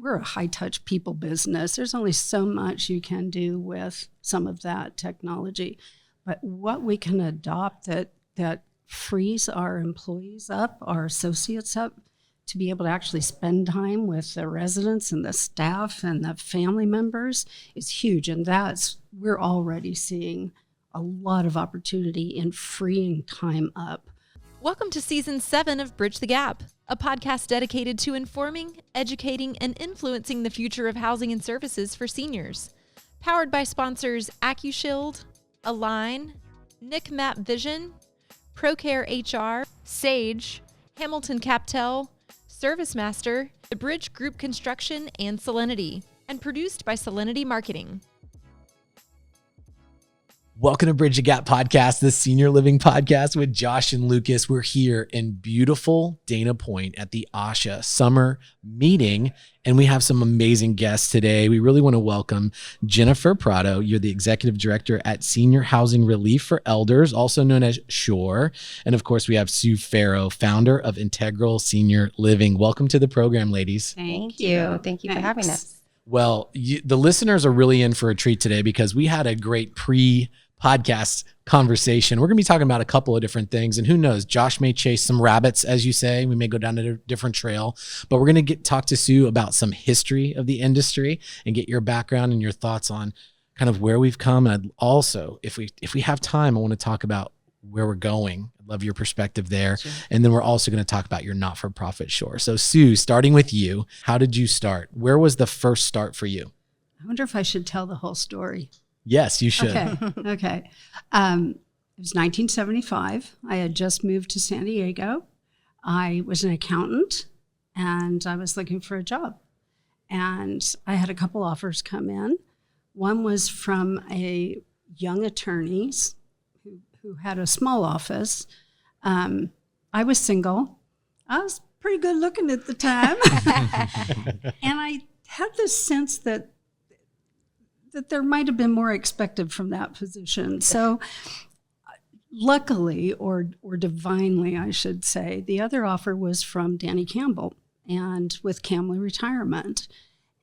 we're a high-touch people business. There's only so much you can do with some of that technology. But what we can adopt that frees our employees up, our associates up, to be able to actually spend time with the residents and the staff and the family members is huge. And we're already seeing a lot of opportunity in freeing time up. Welcome to Season 7 of Bridge the Gap, a podcast dedicated to informing, educating, and influencing the future of housing and services for seniors. Powered by sponsors AccuShield, Align, NICMAP Vision, ProCare HR, Sage, Hamilton Captel, ServiceMaster, The Bridge Group Construction, and Solinity, and produced by Solinity Marketing. Welcome to Bridge the Gap Podcast, the senior living podcast with Josh and Lucas. We're here in beautiful Dana Point at the ASHA summer meeting, and we have some amazing guests today. We really want to welcome Jennifer Prado. You're the executive director at Senior Housing Relief for Elders, also known as SHORE. And of course, we have Sue Farrow, founder of Integral Senior Living. Welcome to the program, ladies. Thank you. Thank you for having us. Well, the listeners are really in for a treat today because we had a great pre-podcast conversation. We're going to be talking about a couple of different things, and who knows, Josh may chase some rabbits, as you say. We may go down a different trail, but we're going to talk to Sue about some history of the industry and get your background and your thoughts on kind of where we've come. And I'd also, if we have time, I want to talk about where we're going. I'd love your perspective there. Sure. And then we're also going to talk about your not-for-profit SHORE. So Sue, starting with you, how did you start? Where was the first start for you? I wonder if I should tell the whole story. Yes, you should. Okay. It was 1975. I had just moved to San Diego. I was an accountant, and I was looking for a job. And I had a couple offers come in. One was from a young attorney who had a small office. I was single. I was pretty good looking at the time. And I had this sense that there might have been more expected from that position. So luckily, or divinely, I should say, the other offer was from Danny Campbell, and with Camley Retirement.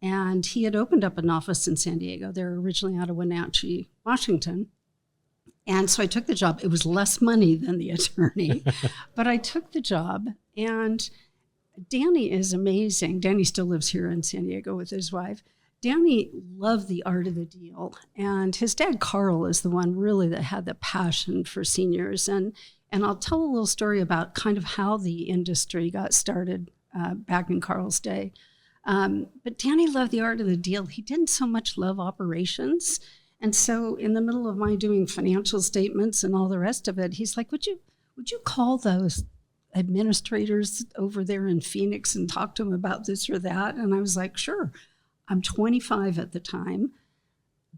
And he had opened up an office in San Diego. They're originally out of Wenatchee, Washington. And so I took the job. It was less money than the attorney, but I took the job. And Danny is amazing. Danny still lives here in San Diego with his wife. Danny loved the art of the deal. And his dad, Carl, is the one really that had the passion for seniors. And I'll tell a little story about kind of how the industry got started back in Carl's day. But Danny loved the art of the deal. He didn't so much love operations. And so in the middle of my doing financial statements and all the rest of it, he's like, would you call those administrators over there in Phoenix and talk to them about this or that? And I was like, sure. I'm 25 at the time.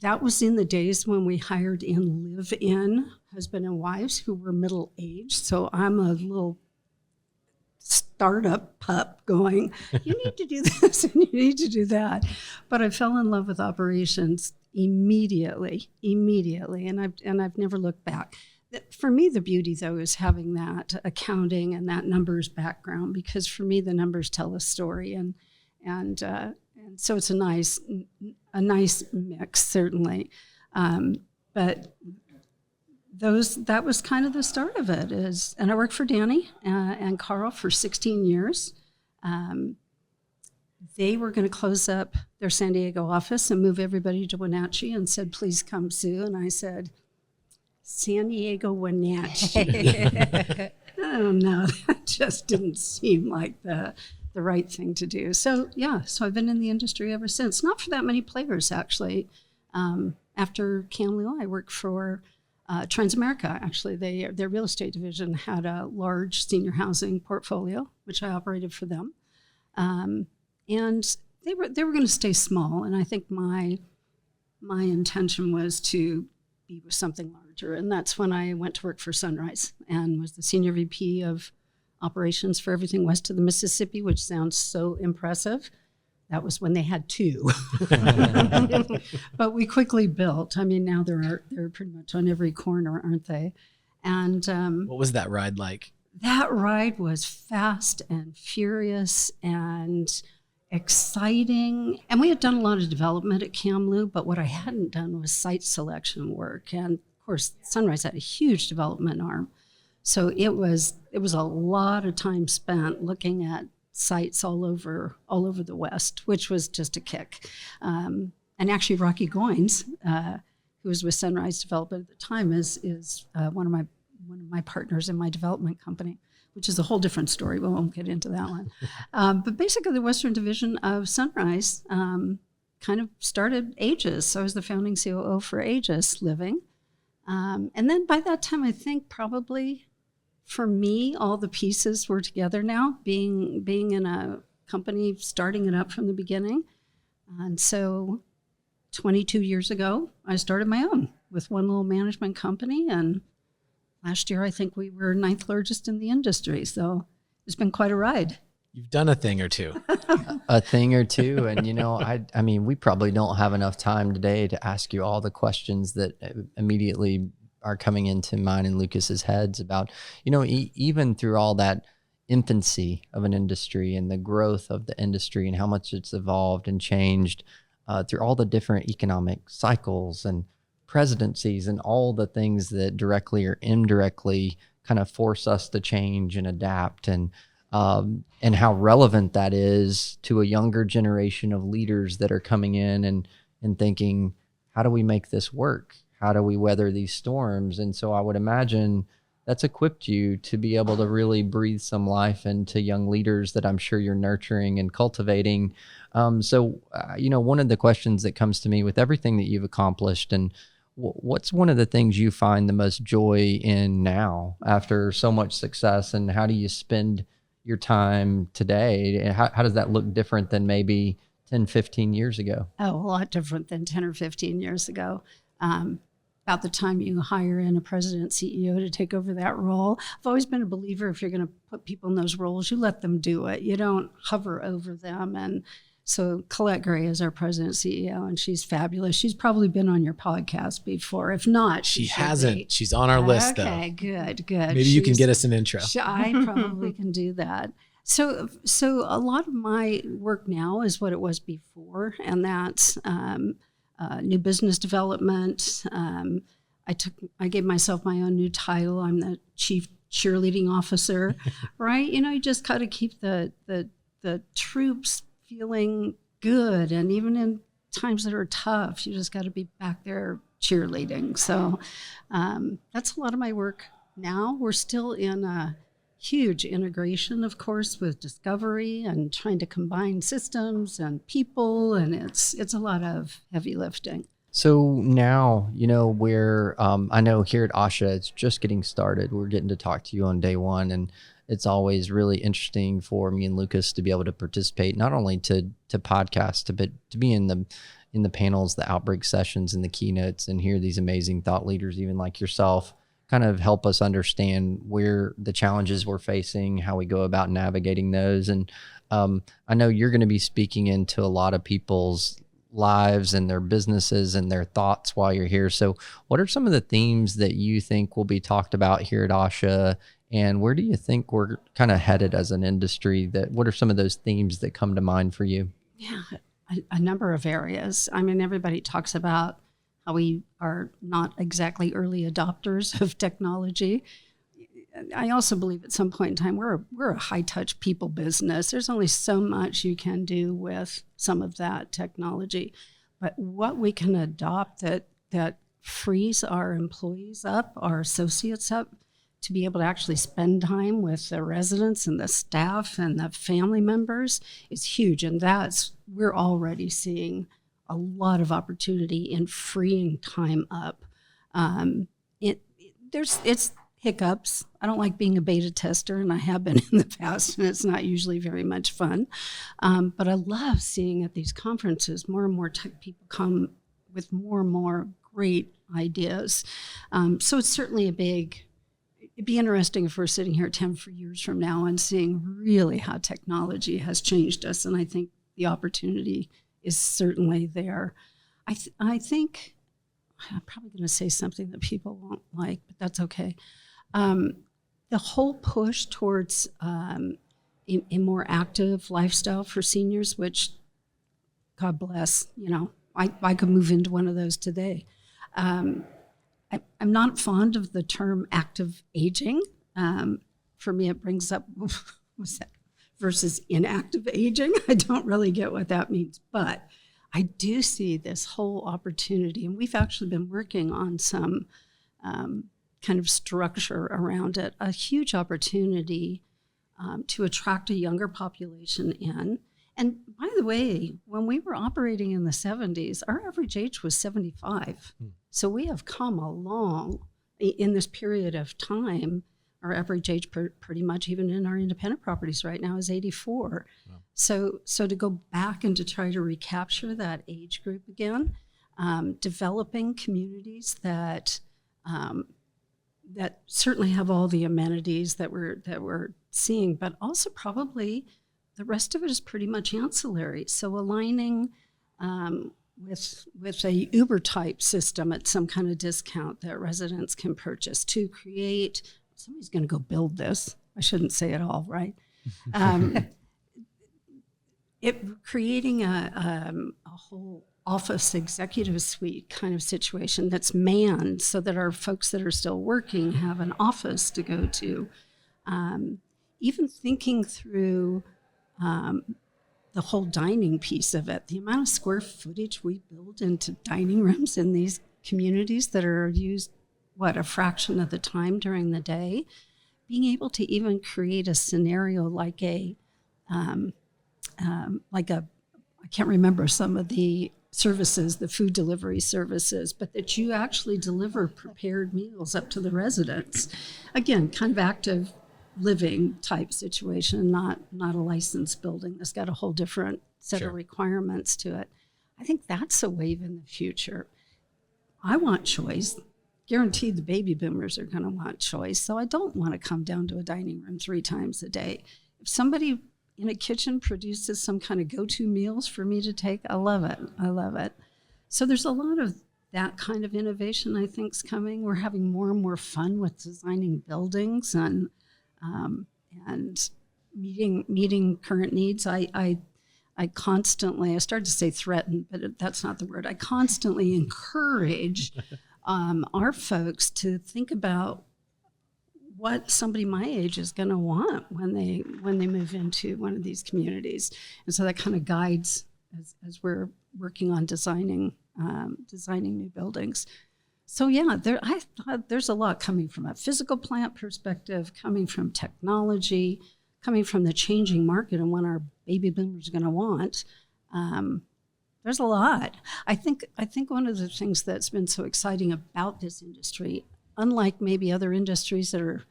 That was in the days when we hired in live-in husband and wives who were middle-aged. So I'm a little startup pup going, you need to do this and you need to do that. But I fell in love with operations immediately, and I've never looked back. For me, the beauty, though, is having that accounting and that numbers background, because for me, the numbers tell a story, and so it's a nice mix, certainly. But that was kind of the start of it. And I worked for Danny and Carl for 16 years. They were going to close up their San Diego office and move everybody to Wenatchee, and said, please come, Sue. And I said, San Diego, Wenatchee. Oh, no, that just didn't seem like the right thing to do. So I've been in the industry ever since. Not for that many players, actually. After Camley, I worked for Transamerica. Actually, their real estate division had a large senior housing portfolio, which I operated for them. And they were going to stay small, and I think my intention was to be with something larger, and that's when I went to work for Sunrise and was the senior VP of operations for everything west of the Mississippi, which sounds so impressive. That was when they had two. But we quickly built. I mean, now they're pretty much on every corner, aren't they? And what was that ride like? That ride was fast and furious, and exciting. And we had done a lot of development at Kamloops, but what I hadn't done was site selection work. And of course, Sunrise had a huge development arm. So it was a lot of time spent looking at sites all over the West, which was just a kick. And actually, Rocky Goines, who was with Sunrise Development at the time, is one of my partners in my development company, which is a whole different story. We won't get into that one. But basically, the Western Division of Sunrise kind of started Aegis. So I was the founding COO for Aegis Living. And then by that time, I think probably for me, all the pieces were together now, being in a company, starting it up from the beginning. And so 22 years ago, I started my own with one little management company. And last year, I think we were 9th largest in the industry. So it's been quite a ride. You've done a thing or two. A thing or two. And, I mean, we probably don't have enough time today to ask you all the questions that immediately are coming into mine and Lucas's heads about, even through all that infancy of an industry and the growth of the industry and how much it's evolved and changed through all the different economic cycles and presidencies and all the things that directly or indirectly kind of force us to change and adapt, and how relevant that is to a younger generation of leaders that are coming in and thinking, how do we make this work? How do we weather these storms? And so I would imagine that's equipped you to be able to really breathe some life into young leaders that I'm sure you're nurturing and cultivating. So one of the questions that comes to me with everything that you've accomplished, and what's one of the things you find the most joy in now after so much success, and how do you spend your time today? And how does that look different than maybe 10, 15 years ago? Oh, a lot different than 10 or 15 years ago. About the time you hire in a president CEO to take over that role. I've always been a believer, if you're going to put people in those roles, you let them do it. You don't hover over them. And so Colette Gray is our president CEO, and she's fabulous. She's probably been on your podcast before. If not, she hasn't. She's on our list, though. Okay, good. Maybe you can get us an intro. I probably can do that. So a lot of my work now is what it was before, and that's new business development. I gave myself my own new title. I'm the chief cheerleading officer, right? You just got to keep the troops feeling good, and even in times that are tough, you just got to be back there cheerleading. So that's a lot of my work now. We're still in a huge integration, of course, with discovery and trying to combine systems and people, and it's a lot of heavy lifting. So now, where I know here at ASHA, it's just getting started. We're getting to talk to you on day one, and it's always really interesting for me and Lucas to be able to participate, not only to podcast, but to be in the panels, the outbreak sessions, and the keynotes, and hear these amazing thought leaders, even like yourself, kind of help us understand where the challenges we're facing, how we go about navigating those. And I know you're going to be speaking into a lot of people's lives and their businesses and their thoughts while you're here. So what are some of the themes that you think will be talked about here at ASHA, and where do you think we're kind of headed as an industry? What are some of those themes that come to mind for you? Yeah, a number of areas. I mean, everybody talks about how we are not exactly early adopters of technology. I also believe at some point in time, we're a high-touch people business. There's only so much you can do with some of that technology. But what we can adopt that frees our employees up, our associates up, to be able to actually spend time with the residents and the staff and the family members is huge. And we're already seeing a lot of opportunity in freeing time up. It's hiccups. I don't like being a beta tester, and I have been in the past, and it's not usually very much fun. But I love seeing at these conferences more and more tech people come with more and more great ideas. So it's certainly it'd be interesting if we're sitting here 10 years from now and seeing really how technology has changed us. And I think the opportunity is certainly there. I think I'm probably going to say something that people won't like, but that's okay. The whole push towards a more active lifestyle for seniors, which, God bless, I could move into one of those today. I'm not fond of the term active aging. For me, it brings up, what's that, versus inactive aging. I don't really get what that means, but I do see this whole opportunity, and we've actually been working on some kind of structure around it, a huge opportunity to attract a younger population in. And by the way, when we were operating in the 70s, our average age was 75. So we have come along in this period of time. Our average age pretty much, even in our independent properties right now, is 84. Wow. So to go back and to try to recapture that age group again, developing communities that certainly have all the amenities that we're seeing, but also probably the rest of it is pretty much ancillary. So aligning with a Uber type system at some kind of discount that residents can purchase to create. Somebody's going to go build this. I shouldn't say it all, right? Creating a whole office executive suite kind of situation that's manned so that our folks that are still working have an office to go to. Even thinking through the whole dining piece of it, the amount of square footage we build into dining rooms in these communities that are used a fraction of the time during the day, being able to even create a scenario like I can't remember some of the services, the food delivery services, but that you actually deliver prepared meals up to the residents. Again, kind of active living type situation, not a licensed building that's got a whole different set of requirements to it. I think that's a wave in the future. I want choice. Guaranteed the baby boomers are going to want choice. So I don't want to come down to a dining room 3 times a day. If somebody in a kitchen produces some kind of go-to meals for me to take, I love it. I love it. So there's a lot of that kind of innovation I think is coming. We're having more and more fun with designing buildings and meeting current needs. I constantly, I started to say threaten, but that's not the word. I constantly encourage our folks to think about what somebody my age is going to want when they move into one of these communities, and so that kind of guides as we're working on designing new buildings. So yeah, I thought there's a lot coming from a physical plant perspective, coming from technology, coming from the changing market and what our baby boomers are going to want. There's a lot. I think one of the things that's been so exciting about this industry, unlike maybe other industries that are,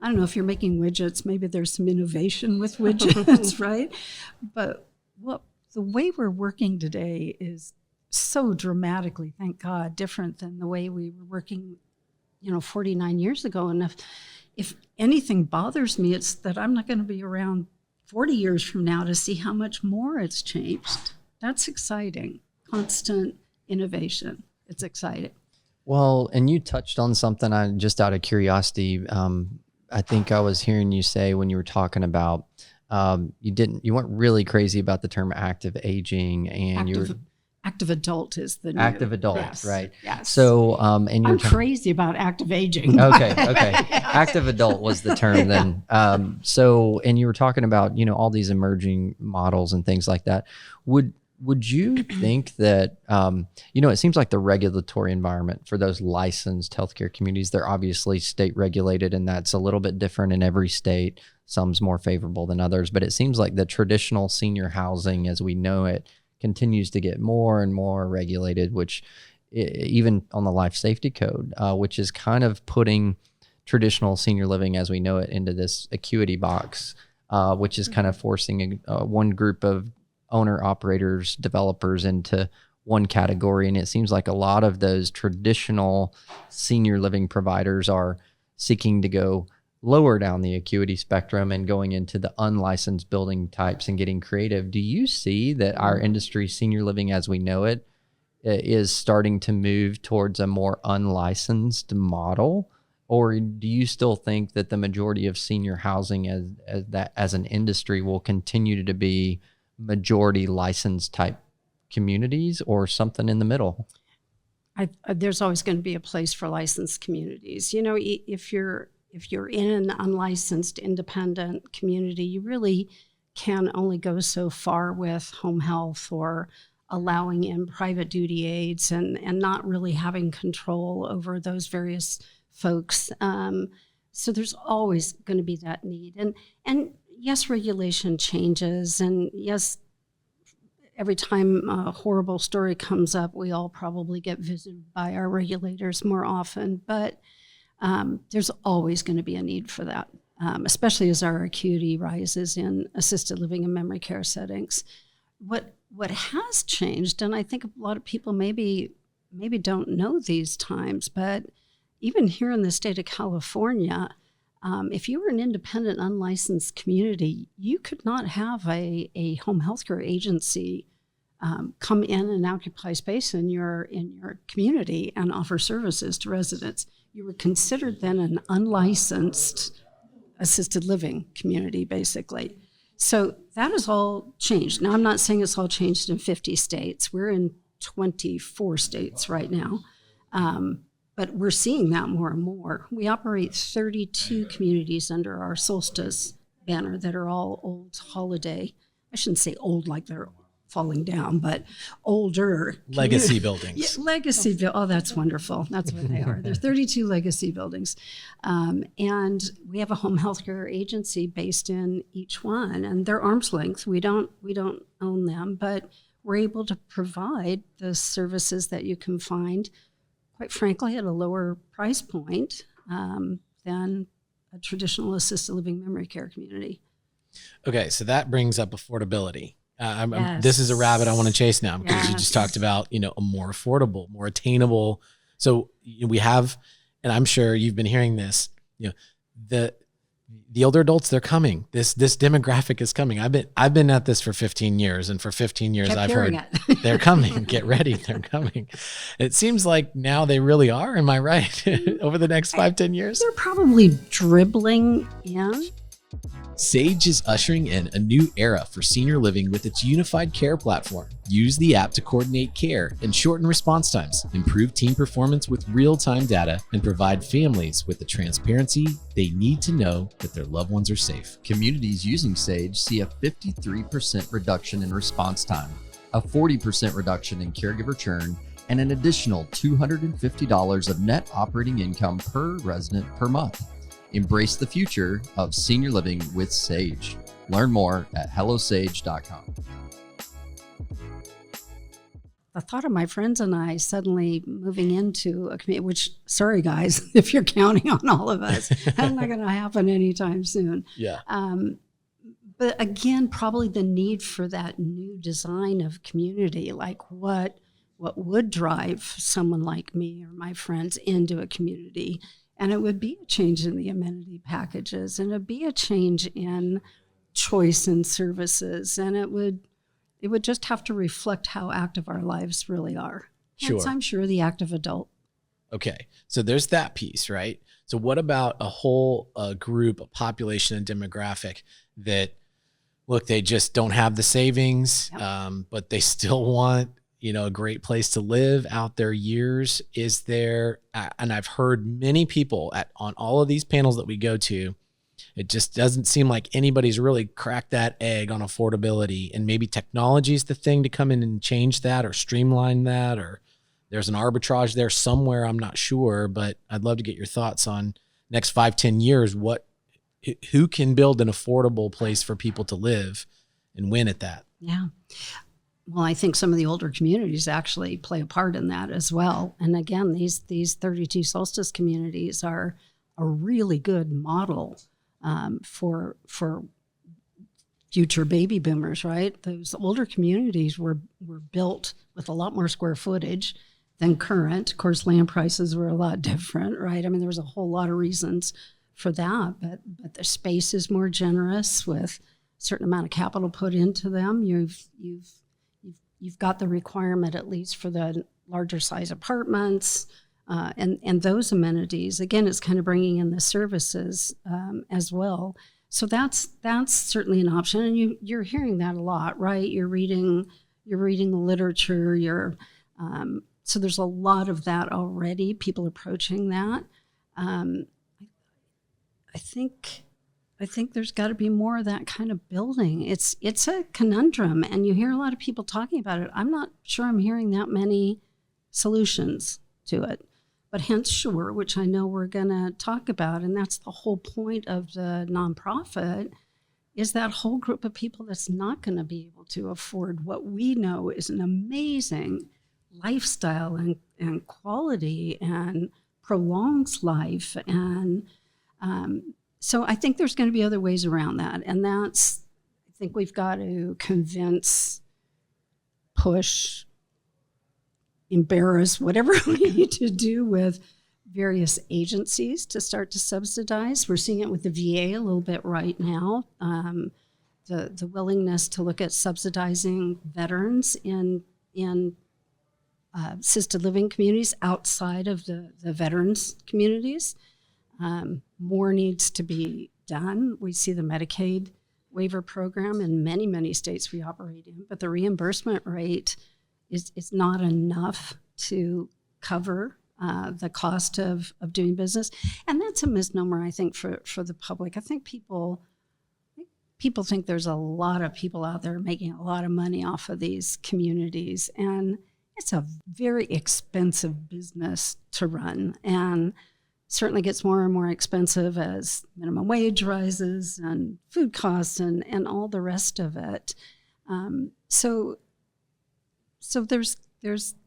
I don't know, if you're making widgets, maybe there's some innovation with widgets, right? But the way we're working today is so dramatically, thank God, different than the way we were working, 49 years ago. And if anything bothers me, it's that I'm not going to be around 40 years from now to see how much more it's changed. That's exciting. Constant innovation. It's exciting. Well, and you touched on something just out of curiosity. I think I was hearing you say when you were talking about you weren't really crazy about the term active aging, and active adult is the new. Active adult, yes, right? Yes. So, and you're I'm crazy about active aging. Okay. Active adult was the term then. So, and you were talking about, all these emerging models and things like that. Would you think that, it seems like the regulatory environment for those licensed healthcare communities, they're obviously state regulated, and that's a little bit different in every state. Some's more favorable than others, but it seems like the traditional senior housing as we know it continues to get more and more regulated, which even on the life safety code, which is kind of putting traditional senior living as we know it into this acuity box, which is kind of forcing one group of owner operators, developers into one category. And it seems like a lot of those traditional senior living providers are seeking to go lower down the acuity spectrum and going into the unlicensed building types and getting creative. Do you see that our industry, senior living as we know it, is starting to move towards a more unlicensed model? Or do you still think that the majority of senior housing as an industry will continue to be majority licensed type communities, or something in the middle? There's always going to be a place for licensed communities. You know, if you're in an unlicensed independent community, you really can only go so far with home health or allowing in private duty aids and not really having control over those various folks. So there's always going to be that need. And yes, regulation changes, and yes, every time a horrible story comes up, we all probably get visited by our regulators more often, but there's always going to be a need for that, especially as our acuity rises in assisted living and memory care settings. What has changed, and I think a lot of people maybe don't know these times, but even here in the state of California, if you were an independent, unlicensed community, you could not have a home health care agency come in and occupy space in your community and offer services to residents. You were considered then an unlicensed assisted living community, basically. So that has all changed. Now, I'm not saying it's all changed in 50 states. We're in 24 states right now. But we're seeing that more and more. We operate 32 communities under our Solstice banner that are all old holiday. I shouldn't say old like they're falling down, but older. Legacy buildings. Yeah, legacy. Oh, that's wonderful. That's what they are. They're 32 legacy buildings. And we have a home health care agency based in each one, and they're arm's length. We don't own them, but we're able to provide the services that you can find, quite frankly, at a lower price point than a traditional assisted living memory care community. Okay, so that brings up affordability. Yes. This is a rabbit I want to chase now, because you Yes. just talked about, a more affordable, more attainable. So we have, and I'm sure you've been hearing this, the older adults, they're coming. This demographic is coming. I've been at this for 15 years, and for 15 years I've heard they're coming. Get ready, they're coming. It seems like now they really are. Am I right? Over the next 5-10 years, They're probably dribbling in. Sage is ushering in a new era for senior living with its unified care platform. Use the app to coordinate care and shorten response times, improve team performance with real-time data, and provide families with the transparency they need to know that their loved ones are safe. Communities using Sage see a 53% reduction in response time, a 40% reduction in caregiver churn, and an additional $250 of net operating income per resident per month. Embrace the future of senior living with Sage. Learn more at hellosage.com. The thought of my friends and I suddenly moving into a community, which, sorry guys, if you're counting on all of us, that's not going to happen anytime soon. Yeah. But again, probably the need for that new design of community, like what would drive someone like me or my friends into a community. And it would be a change in the amenity packages, and it'd be a change in choice in services, and it would just have to reflect how active our lives really are. Sure. And I'm sure the active adult. Okay. So there's that piece, right? So what about a whole group, a population and demographic that, look, they just don't have the savings, but they still want, a great place to live out their years? Is there, and I've heard many people on all of these panels that we go to, it just doesn't seem like anybody's really cracked that egg on affordability, and maybe technology is the thing to come in and change that or streamline that, or there's an arbitrage there somewhere. I'm not sure, but I'd love to get your thoughts on next 5-10 years. Who can build an affordable place for people to live and win at that? Yeah. Well, I think some of the older communities actually play a part in that as well. And again, these 32 Solstice communities are a really good model for future baby boomers, right? Those older communities were built with a lot more square footage than current. Of course, land prices were a lot different, right? I mean, there was a whole lot of reasons for that, but the space is more generous with a certain amount of capital put into them. You've got the requirement, at least for the larger size apartments. and those amenities. Again, it's kind of bringing in the services as well. So that's certainly an option, and you're hearing that a lot, right? You're reading literature. So there's a lot of that already. People approaching that. I think there's got to be more of that kind of building. It's a conundrum, and you hear a lot of people talking about it. I'm not sure I'm hearing that many solutions to it. But hence SURE, which I know we're going to talk about, and that's the whole point of the nonprofit, is that whole group of people that's not going to be able to afford what we know is an amazing lifestyle and quality and prolongs life. And so I think there's going to be other ways around that. And I think we've got to convince, push, embarrass, whatever we need to do with various agencies to start to subsidize. We're seeing it with the VA a little bit right now. The willingness to look at subsidizing veterans in assisted living communities outside of the veterans communities. More needs to be done. We see the Medicaid waiver program in many, many states we operate in, but the reimbursement rate is not enough to cover the cost of doing business. And that's a misnomer, I think, for the public. I think people think there's a lot of people out there making a lot of money off of these communities. And it's a very expensive business to run, and certainly gets more and more expensive as minimum wage rises and food costs and all the rest of it. So there's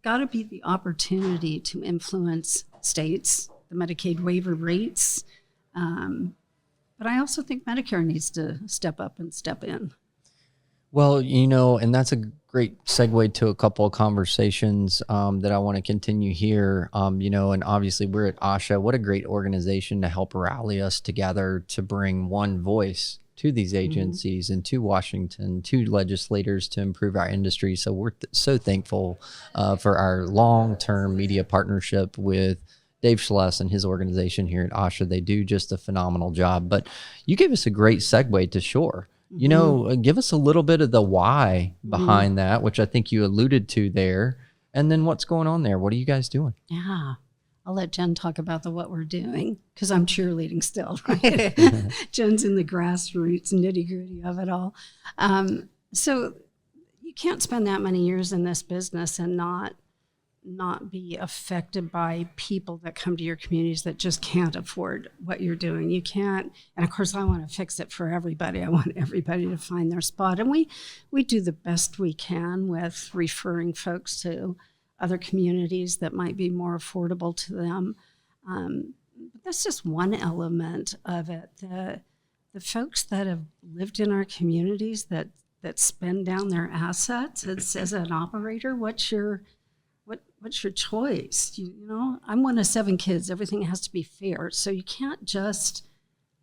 got to be the opportunity to influence states, the Medicaid waiver rates. But I also think Medicare needs to step up and step in. Well, and that's a great segue to a couple of conversations that I want to continue here. And obviously we're at ASHA. What a great organization to help rally us together to bring one voice to these agencies and to Washington, to legislators to improve our industry. So we're so thankful for our long-term media partnership with Dave Schles and his organization here at ASHA. They do just a phenomenal job. But you gave us a great segue to SURE. Give us a little bit of the why behind that, which I think you alluded to there. And then what's going on there? What are you guys doing? Yeah. I'll let Jen talk about what we're doing, because I'm cheerleading still, right? Jen's in the grassroots nitty-gritty of it all. So you can't spend that many years in this business and not be affected by people that come to your communities that just can't afford what you're doing. You can't, and of course I want to fix it for everybody. I want everybody to find their spot. And we do the best we can with referring folks to other communities that might be more affordable to them. But that's just one element of it. The folks that have lived in our communities that spend down their assets, as an operator, what's your choice? I'm one of 7 kids. Everything has to be fair. So you can't just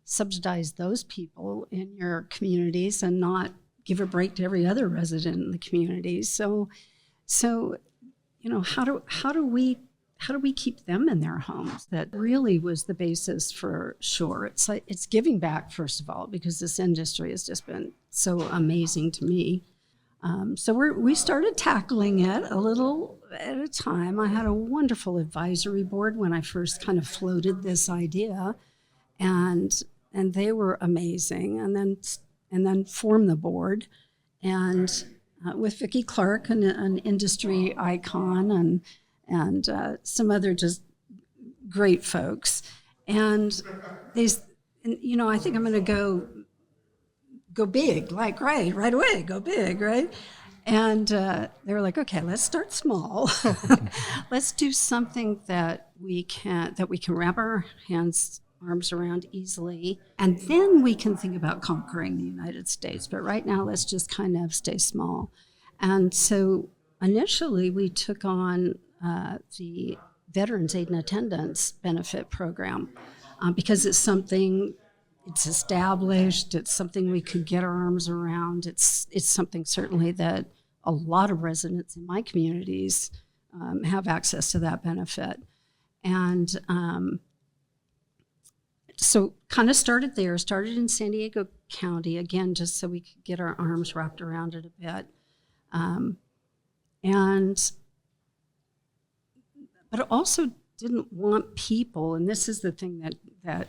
subsidize those people in your communities and not give a break to every other resident in the community. So how do we keep them in their homes? That really was the basis for SURE. It's giving back, first of all, because this industry has just been so amazing to me. So we started tackling it a little at a time. I had a wonderful advisory board when I first kind of floated this idea, and they were amazing. And then formed the board, and with Vicki Clark, an industry icon, and some other just great folks. And I think I'm going to go big, like right away, go big, right? And they were like, okay, let's start small. Let's do something that we can wrap our arms around easily, and then we can think about conquering the United States. But right now, let's just kind of stay small. And so initially, we took on the Veterans Aid and Attendance Benefit Program because it's established. It's something we could get our arms around. It's something certainly that a lot of residents in my communities have access to that benefit. And so kind of started in San Diego County, again, just so we could get our arms wrapped around it a bit. But also didn't want people, and this is the thing that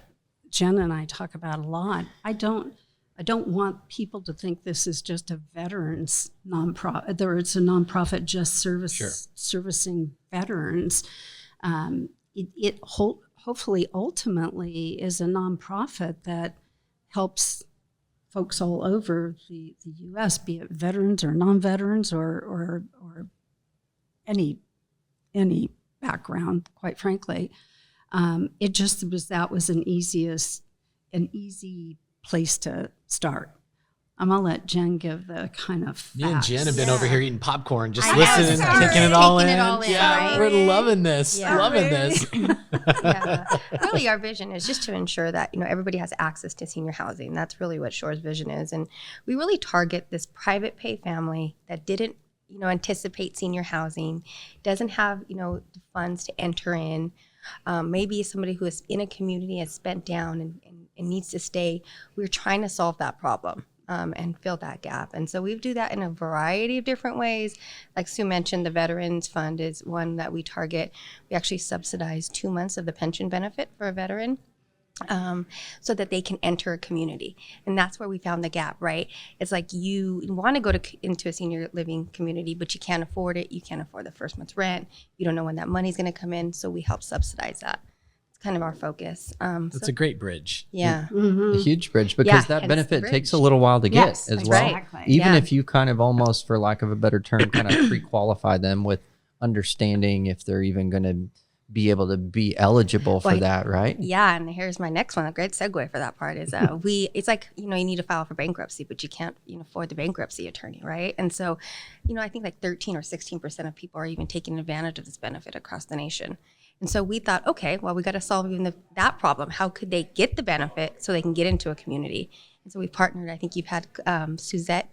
Jen and I talk about a lot. I don't want people to think this is just a veterans nonprofit, or it's a nonprofit just servicing veterans. It hopefully ultimately is a nonprofit that helps folks all over the U.S., be it veterans or non-veterans or any background, quite frankly. It just was an easy place to start. I'm gonna let Jen give the kind of facts. Me and Jen have been over here eating popcorn, just I know, listening, sorry. taking it all in. Taking it all in, Yeah, right? we're loving this. Yeah. Loving this. Yeah. Really, our vision is just to ensure that everybody has access to senior housing. That's really what Shore's vision is, and we really target this private pay family that didn't anticipate senior housing, doesn't have the funds to enter in. Maybe somebody who is in a community has spent down and needs to stay. We're trying to solve that problem. And fill that gap. And so we do that in a variety of different ways. Like Sue mentioned, the Veterans Fund is one that we target. We actually subsidize 2 months of the pension benefit for a veteran so that they can enter a community. And that's where we found the gap, right? It's like you want to go into a senior living community, but you can't afford it. You can't afford the first month's rent. You don't know when that money's going to come in. So we help subsidize that. Kind of our focus. It's a great bridge. Yeah. A huge bridge, because that hence benefit the takes a bridge. little while to Yes, get as well. exactly. Even Yeah. if you kind of almost, for lack of a better term, kind of pre-qualify them with understanding if they're even going to be able to be eligible for that, right? Yeah, and here's my next one. A great segue for that part is it's like, you need to file for bankruptcy, but you can't afford the bankruptcy attorney, right? And so, I think like 13 or 16% of people are even taking advantage of this benefit across the nation. And so we thought, okay, well, we got to solve even that problem. How could they get the benefit so they can get into a community? And so we partnered. I think you've had Suzette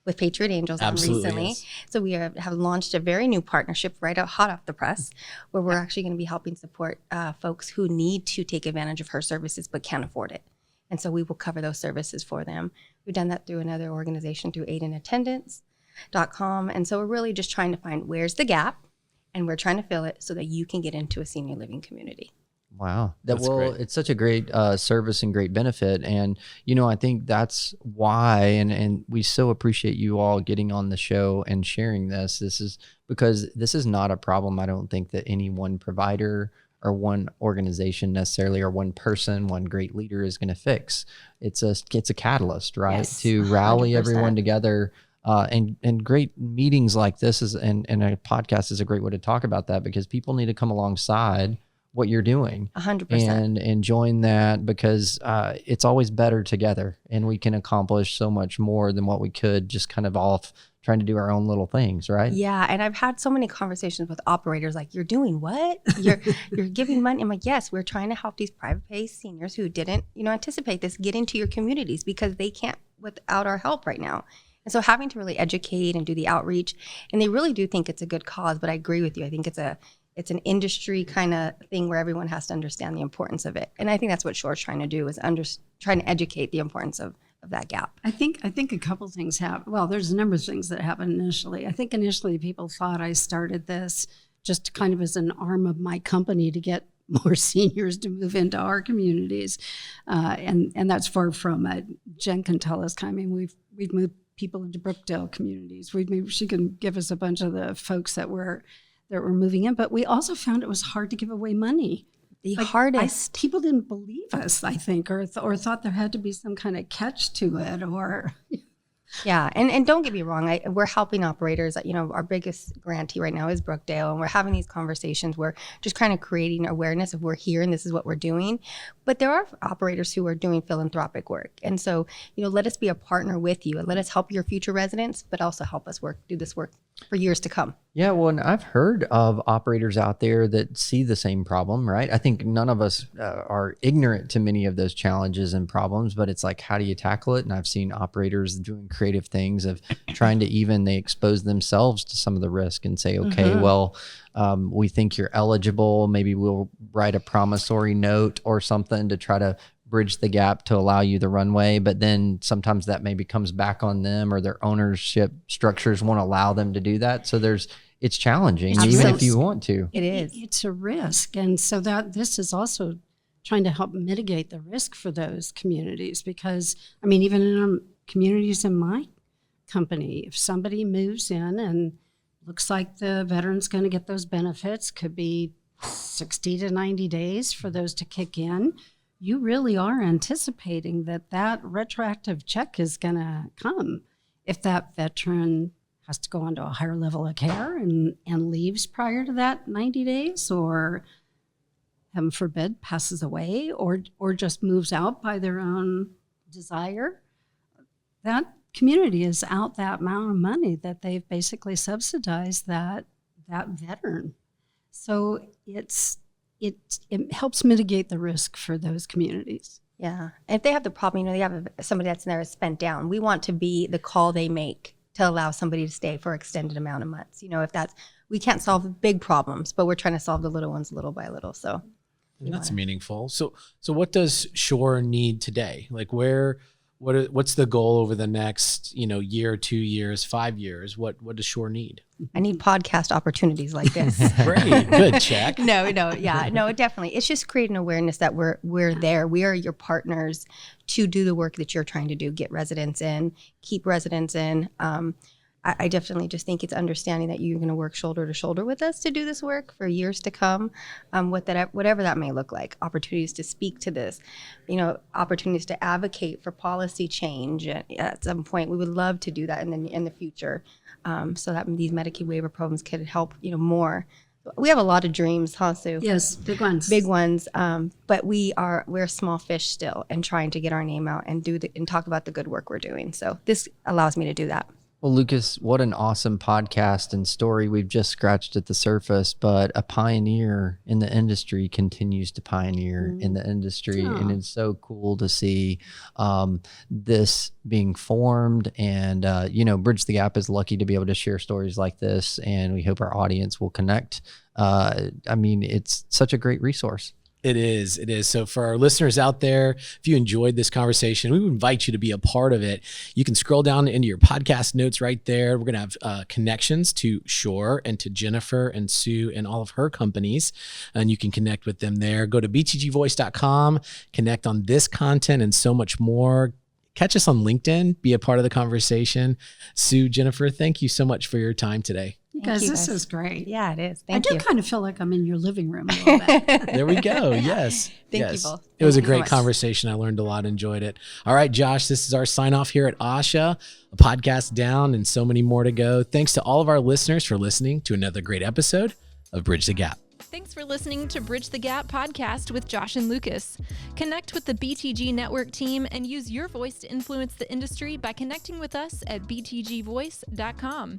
with Patriot Angels on recently. Yes. So we have launched a very new partnership hot off the press, where we're actually going to be helping support folks who need to take advantage of her services but can't afford it. And so we will cover those services for them. We've done that through another organization, through aidandattendance.com. And so we're really just trying to find where's the gap, and we're trying to fill it so that you can get into a senior living community. Wow. That's great. It's such a great service and great benefit. And, I think that's why, and we so appreciate you all getting on the show and sharing this. This is because this is not a problem, I don't think, that any one provider or one organization necessarily, or one person, one great leader is going to fix. It's a catalyst, right? Yes, to rally 100%. everyone together. And great meetings like this and a podcast is a great way to talk about that, because people need to come alongside what you're doing 100%. and join that, because it's always better together, and we can accomplish so much more than what we could just kind of off trying to do our own little things, right? Yeah, and I've had so many conversations with operators like, you're doing what? You're giving money? I'm like, yes, we're trying to help these private pay seniors who didn't anticipate this get into your communities, because they can't without our help right now. And so having to really educate and do the outreach, and they really do think it's a good cause, but I agree with you. I think it's an industry kind of thing where everyone has to understand the importance of it. And I think that's what Shore's trying to do, is trying to educate the importance of that gap. I think a couple things happen. Well, there's a number of things that happened initially. I think initially people thought I started this just kind of as an arm of my company to get more seniors to move into our communities, and that's far from it. Jen can tell us. I mean, we've moved people into Brookdale communities. She can give us a bunch of the folks that were moving in, but we also found it was hard to give away money. The hardest. People didn't believe us, I think, or thought there had to be some kind of catch to it, or. Yeah, and don't get me wrong, we're helping operators. Our biggest grantee right now is Brookdale, and we're having these conversations. We're just kind of creating awareness of we're here and this is what we're doing. But there are operators who are doing philanthropic work, and so let us be a partner with you, and let us help your future residents, but also help us do this work for years to come. Yeah, well, and I've heard of operators out there that see the same problem, right? I think none of us are ignorant to many of those challenges and problems, but it's like, how do you tackle it? And I've seen operators doing creative things of trying to they expose themselves to some of the risk and say, okay, well, we think you're eligible. Maybe we'll write a promissory note or something to try to bridge the gap to allow you the runway, but then sometimes that maybe comes back on them, or their ownership structures won't allow them to do that. So it's challenging, even if you want to. It is. It's a risk. And so this is also trying to help mitigate the risk for those communities, because, I mean, even in communities in my company, if somebody moves in and looks like the veteran's going to get those benefits, could be 60 to 90 days for those to kick in, you really are anticipating that retroactive check is going to come if that veteran has to go on to a higher level of care and leaves prior to that 90 days, or heaven forbid passes away, or just moves out by their own desire. That community is out that amount of money that they've basically subsidized that veteran. So it helps mitigate the risk for those communities. Yeah. And if they have the problem, they have somebody that's there is spent down, we want to be the call they make to allow somebody to stay for an extended amount of months. If we can't solve the big problems, but we're trying to solve the little ones little by little. So that's meaningful. So what does SHORE need today? Like what's the goal over the next, year, 2 years, 5 years? What does SHORE need? I need podcast opportunities like this. Great. Good. Check. No, definitely. It's just creating awareness that we're there. We are your partners to do the work that you're trying to do, get residents in, keep residents in. I definitely just think it's understanding that you're going to work shoulder to shoulder with us to do this work for years to come, whatever that may look like. Opportunities to speak to this, opportunities to advocate for policy change. At some point, we would love to do that in the future, so that these Medicaid waiver programs could help more. We have a lot of dreams, huh, Sue? Yes, big ones. Big ones. But we're small fish still, and trying to get our name out and and talk about the good work we're doing. So this allows me to do that. Well, Lucas, what an awesome podcast and story. We've just scratched at the surface, but a pioneer in the industry continues to pioneer in the industry. Yeah. And it's so cool to see this being formed. And, Bridge the Gap is lucky to be able to share stories like this. And we hope our audience will connect. It's such a great resource. It is. So for our listeners out there, if you enjoyed this conversation, we would invite you to be a part of it. You can scroll down into your podcast notes right there. We're going to have connections to SHORE and to Jennifer and Sue and all of her companies, and you can connect with them there. Go to btgvoice.com, connect on this content and so much more. Catch us on LinkedIn, be a part of the conversation. Sue, Jennifer, thank you so much for your time today. You guys, this is great. Yeah, it is. I do kind of feel like I'm in your living room a little bit. There we go. Yes. Thank you both. It was a great conversation. I learned a lot, enjoyed it. All right, Josh, this is our sign off here at ASHA, a podcast down and so many more to go. Thanks to all of our listeners for listening to another great episode of Bridge the Gap. Thanks for listening to Bridge the Gap podcast with Josh and Lucas. Connect with the BTG Network team and use your voice to influence the industry by connecting with us at btgvoice.com.